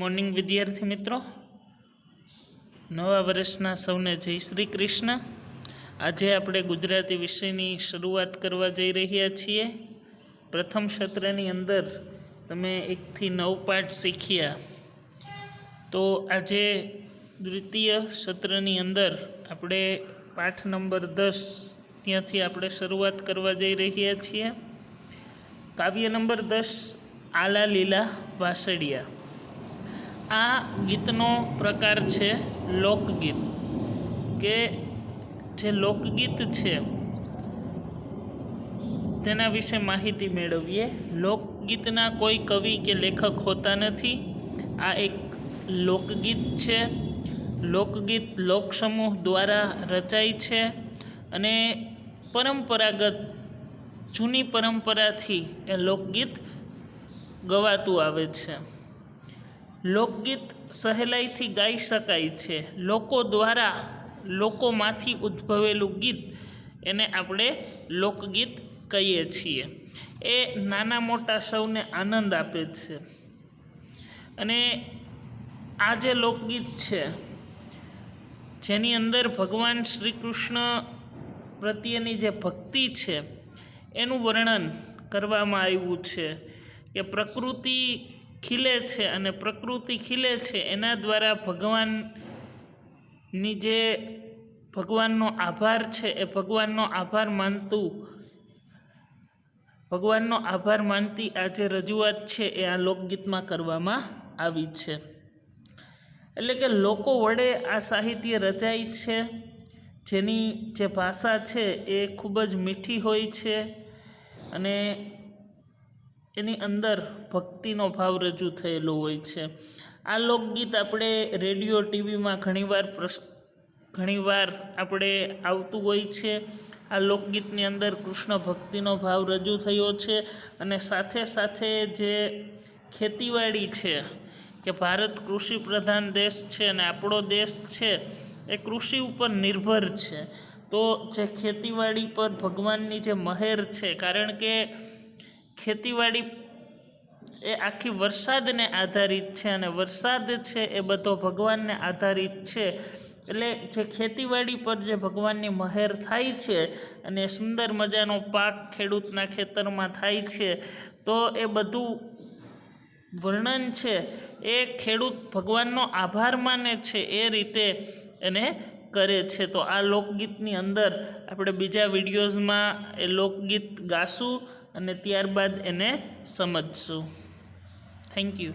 Morning વિદ્યાર્થી મિત્રો, નવા વર્ષના સૌને જય શ્રી કૃષ્ણ। આજે આપણે ગુજરાતી વિષયની શરૂઆત કરવા જઈ રહ્યા છીએ। પ્રથમ સત્રની અંદર તમે 1 થી 9 પાઠ શીખ્યા, તો આજે દ્વિતીય સત્રની અંદર આપણે પાઠ નંબર 10 ત્યાંથી આપણે શરૂઆત કરવા જઈ રહ્યા છીએ। કાવ્ય નંબર 10 આલા લીલા વાસળિયા। આ ગીતનો પ્રકાર છે લોકગીત, કે જે લોકગીત છે તેના વિશે માહિતી મેળવીએ। લોકગીતના કોઈ કવિ કે લેખક હોતા નથી। આ એક લોકગીત છે। લોકગીત લોકસમૂહ દ્વારા રચાય છે અને પરંપરાગત જૂની પરંપરાથી એ લોકગીત ગવાતું આવે છે। લોકગીત સહેલાઈથી ગાઈ શકાય છે। લોકો દ્વારા લોકોમાંથી ઉદ્ભવેલું ગીત એને આપણે લોકગીત કહીએ છીએ। એ નાના મોટા સૌને આનંદ આપે છે અને આ જે લોકગીત છે જેની અંદર ભગવાન શ્રી કૃષ્ણ પ્રત્યેની જે ભક્તિ છે એનું વર્ણન કરવામાં આવ્યું છે, કે પ્રકૃતિ ખીલે છે અને પ્રકૃતિ ખીલે છે એના દ્વારા ભગવાનની જે ભગવાનનો આભાર છે એ ભગવાનનો આભાર માનતી આ જે રજૂઆત છે એ આ લોકગીતમાં કરવામાં આવી છે। એટલે કે લોકો વડે આ સાહિત્ય રચાય છે, જેની જે ભાષા છે એ ખૂબ જ મીઠી હોય છે અને એની અંદર ભક્તિનો ભાવ રજૂ થયેલો હોય છે। આ લોકગીત આપણે રેડિયો ટીવીમાં ઘણીવાર આપણે આવતું હોય છે। આ લોકગીતની અંદર કૃષ્ણ ભક્તિનો ભાવ રજૂ થયો છે અને સાથે સાથે જે ખેતીવાડી છે, કે ભારત કૃષિ પ્રધાન દેશ છે અને આપણો દેશ છે એ કૃષિ ઉપર નિર્ભર છે। તો જે ખેતીવાડી પર ભગવાનની જે મહેર છે, કારણ કે ખેતીવાડી એ આખી વરસાદને આધારિત છે અને વરસાદ છે એ બધો ભગવાનને આધારિત છે। એટલે જે ખેતીવાડી પર જે ભગવાનની મહેર થાય છે અને સુંદર મજાનો પાક ખેડૂતના ખેતરમાં થાય છે, તો એ બધું વર્ણન છે એ ખેડૂત ભગવાનનો આભાર માને છે એ રીતે એને કરે છે। તો આ લોકગીતની અંદર આપણે બીજા વિડીયોઝમાં એ લોકગીત ગાશું અને ત્યારબાદ એને સમજશું। Thank you.